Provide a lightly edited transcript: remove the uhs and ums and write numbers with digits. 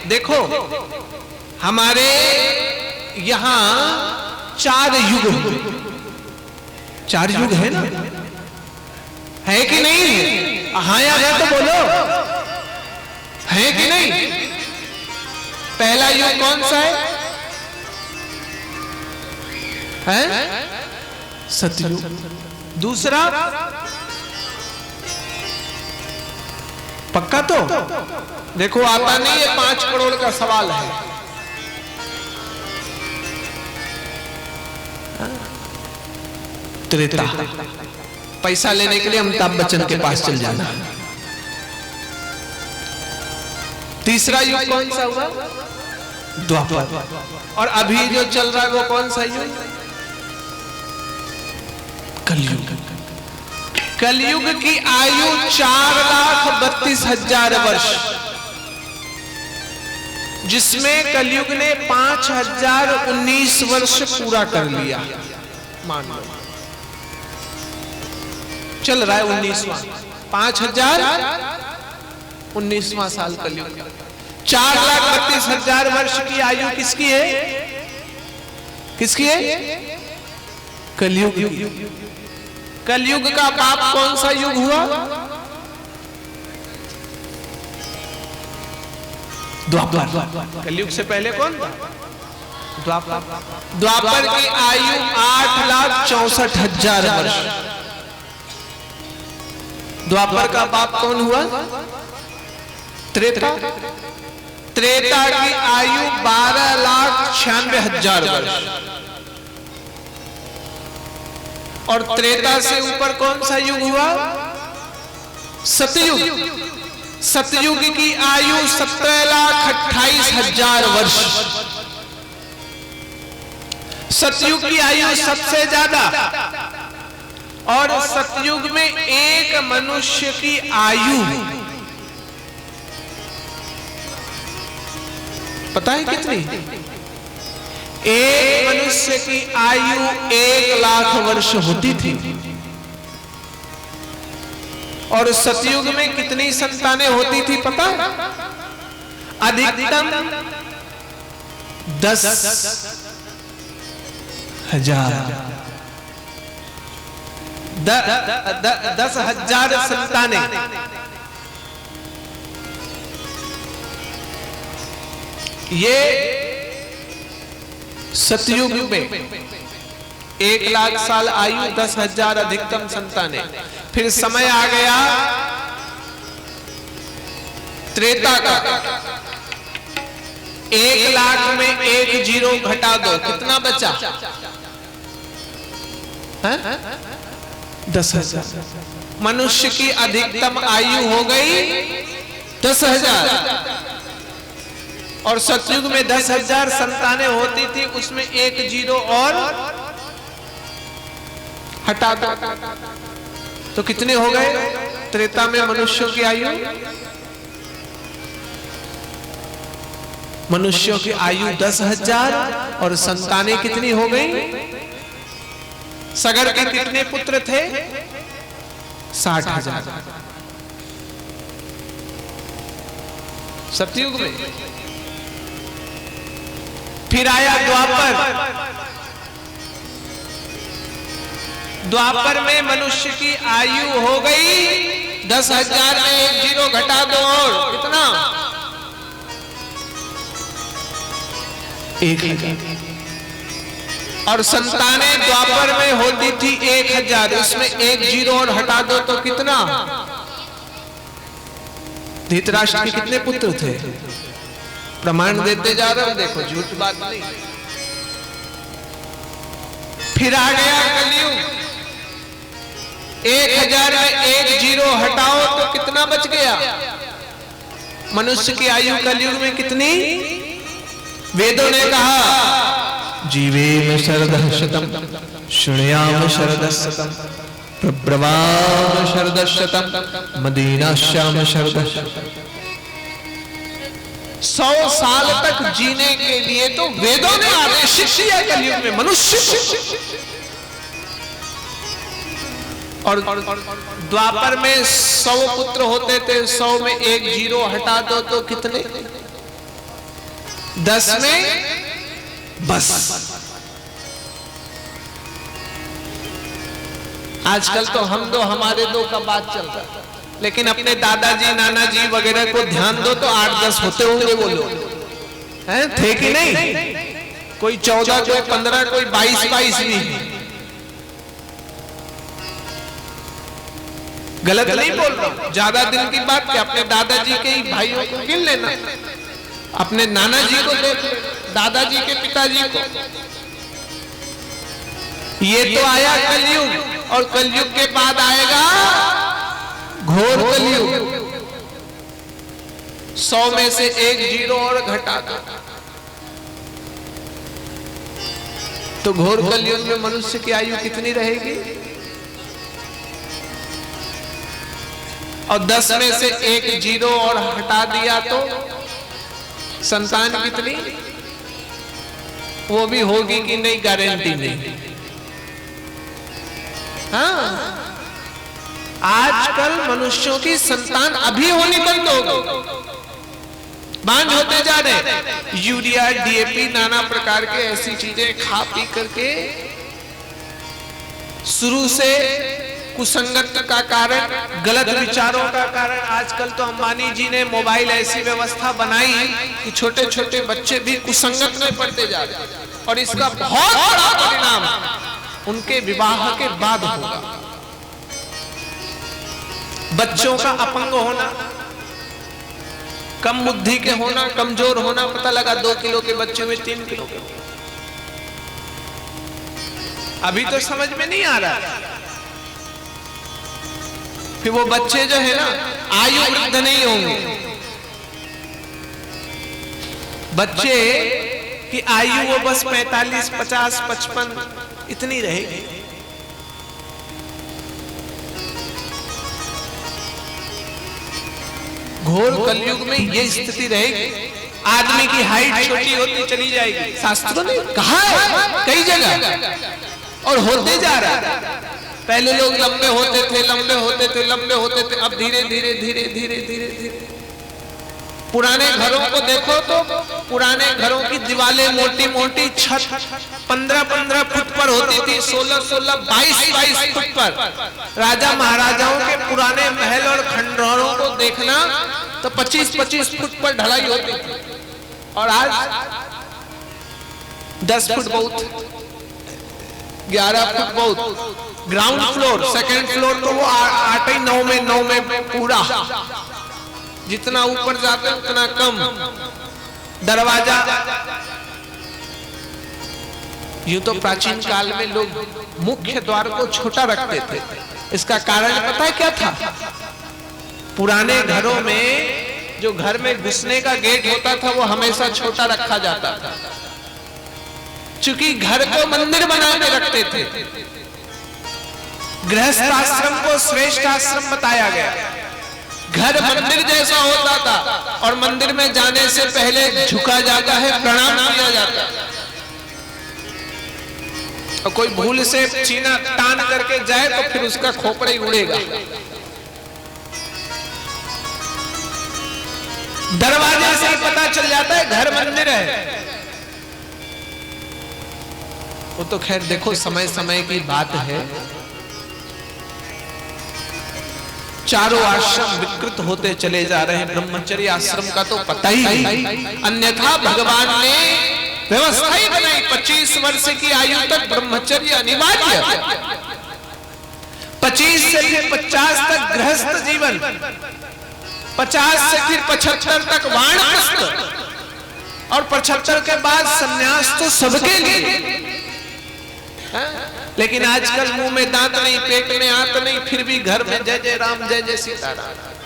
देखो हमारे यहां 4 युग, 4 युग है ना, है कि नहीं है? हाँ या है तो बोलो, है कि नहीं? पहला युग कौन सा है? सतयुग। दूसरा पक्का तो देखो आता नहीं है, 5 करोड़ का सवाल है। त्रेता, पैसा लेने के लिए अमिताभ बच्चन के पास चल जाना। तीसरा युग कौन सा हुआ? द्वापर। और अभी जो चल रहा है वो कौन सा युग? कलयुग। कलयुग की आयु 4,32,000 वर्ष, जिसमें कलयुग ने 5,019 वर्ष पूरा कर लिया। मान लो चल रहा है 19वां, 5,019वां साल कलयुग। 4,32,000 वर्ष की आयु किसकी है? किसकी है? कलयुग। कलयुग का बाप कौन सा युग हुआ? द्वापर। कलयुग से पहले कौन था? द्वापर। द्वापर की आयु 8,64,000 वर्ष। द्वापर का बाप कौन हुआ? त्रेता। त्रेता की आयु 12,96,000 वर्ष। और त्रेता से ऊपर कौन सा युग हुआ? सतयुग। सतयुग की आयु 17,28,000 वर्ष। सतयुग की आयु सबसे ज्यादा। और सतयुग में एक मनुष्य की आयु पता है कितनी? एक मनुष्य की आयु 1,00,000 वर्ष होती थी। और सतयुग में कितनी संतानें होती थी पता? अधिकतम 10,000। 10,000 संतानें। ये सतयुग में 1,00,000 साल आयु, 10,000 अधिकतम संतानें। फिर समय आ गया त्रेता का। 1,00,000 में 1 जीरो घटा दो, कितना बचा? 10,000। मनुष्य की अधिकतम आयु हो गई 10,000। और सतयुग में 10,000 संतानें होती थी, उसमें 1 जीरो और हटा दो तो कितने हो गए? त्रेता में मनुष्यों की आयु, मनुष्यों की आयु 10,000 और संतानें कितनी हो गई? सगर के कितने पुत्र थे? 60,000 सतयुग में। फिर आया द्वापर। द्वापर में मनुष्य की आयु हो गई 10,000 में 1 जीरो घटा दो और कितना? 1,000। और संतानें द्वापर में होती थी 1,000, उसमें 1 जीरो और हटा दो तो कितना? धृतराष्ट्र के कितने पुत्र थे? प्रमाण देते जा रहे हो, देखो झूठ बात नहीं। फिर आ गया कलयुग। 1,000 में 1 जीरो हटाओ तो कितना बच गया? मनुष्य की आयु कलयुग में कितनी? वेदों ने कहा जीवेम शरदः शतम् शृणुयाम शरदः शतम् प्रब्रवाम शरदः शतम् मदीनाश्याम शरदः शतम्। 100 साल तक जीने के लिए तो वेदों ने आदेशित किया कलयुग में मनुष्य। और द्वापर में 100 पुत्र होते थे, 100 में 1 जीरो हटा दो तो कितने? 10 में बस। आजकल तो हम दो हमारे दो का बात चल रहा है, लेकिन अपने दादाजी नानाजी वगैरह को ध्यान दो तो 8-10 होते होंगे वो लोग, हैं? थे कि नहीं? कोई 14, कोई 15, कोई 22 भी। गलत नहीं बोल रहा हूं, ज्यादा दिन की बात क्या, अपने दादाजी के ही भाइयों को गिन लेना, अपने नाना जी को देख, दादाजी के पिताजी को। ये तो आया कलयुग, और कलयुग के बाद आएगा घोर कलयुग। 100 में से 1 जीरो और घटा दो तो घोर कलयुग में मनुष्य की आयु कितनी रहेगी? और 10 में से 1 जीरो और हटा दिया तो संतान कितनी? वो भी होगी कि नहीं, गारंटी नहीं। हाँ, आजकल मनुष्यों की संतान अभी होनी बंद हो गई, बांझ होते जा रहे। यूरिया, डीएपी, नाना प्रकार के ऐसी चीजें खा पी करके शुरू से कुसंगत का कारण, गलत विचारों का कारण। आजकल तो अंबानी जी ने मोबाइल ऐसी व्यवस्था बनाई कि छोटे छोटे बच्चे भी कुसंगत में पड़ते जा रहे हैं, और इसका बहुत बड़ा परिणाम उनके विवाह के बाद होगा। बच्चों का अपंग होना, कम बुद्धि के होना, कमजोर होना। पता लगा 2 किलो के बच्चे में 3 किलो के। अभी तो समझ में नहीं आ रहा। फिर वो बच्चे जो है ना, आयु वृद्ध नहीं होंगे। बच्चे की आयु वो बस 45, 50, 55 इतनी रहेगी। घोर कलयुग में ये स्थिति रहेगी। आदमी की हाइट छोटी होती चली जाएगी, शास्त्रों ने कहा है कई जगह, और होते जा रहा है। पहले लोग लंबे होते थे, लंबे होते थे, लंबे होते थे, अब धीरे धीरे धीरे धीरे धीरे धीरे। पुराने घरों को देखो तो पुराने घरों की दीवारें मोटी मोटी, छत 15-15 फुट पर होती थी, 16-16, 22-22 फुट पर। राजा महाराजाओं के पुराने महल और खंडहरों को देखना तो 25-25 फुट पर ढलाई होती थी, और आज 10 फुट बहुत, 11 फुट बहुत। ग्राउंड फ्लोर, सेकंड फ्लोर तो वो 8 ही 9 में पूरा। जितना ऊपर जाते उतना कम। दरवाजा, यूं तो प्राचीन काल में लोग मुख्य द्वार को छोटा रखते थे। इसका कारण पता है क्या था? पुराने घरों में जो घर में घुसने का गेट होता था वो हमेशा छोटा रखा जाता था, क्योंकि घर को मंदिर बना के रखते थे। गृहस्थ आश्रम को श्रेष्ठ आश्रम बताया गया। घर मंदिर जैसा होता था, और मंदिर में जाने से पहले झुका जाता है, प्रणाम किया जाता है। और कोई भूल से चीना तान करके जाए तो फिर उसका खोपड़ा ही उड़ेगा। दरवाजे से ही पता चल जाता है घर मंदिर है। वो तो खैर देखो समय समय की बात है। चारों आश्रम विकृत होते चले जा रहे हैं। ब्रह्मचर्य आश्रम का तो पता ही नहीं, अन्यथा भगवान ने व्यवस्था ही बनाई। 25 वर्ष की आयु तक ब्रह्मचर्य अनिवार्य, 25 से फिर 50 तक गृहस्थ जीवन, 50 से फिर 75 तक वानप्रस्थ, और 75 के बाद संन्यास तो सबके लिए। लेकिन आजकल मुंह में दांत नहीं, पेट में आंत नहीं, फिर भी घर में जय जय राम, जय जय सीताराम।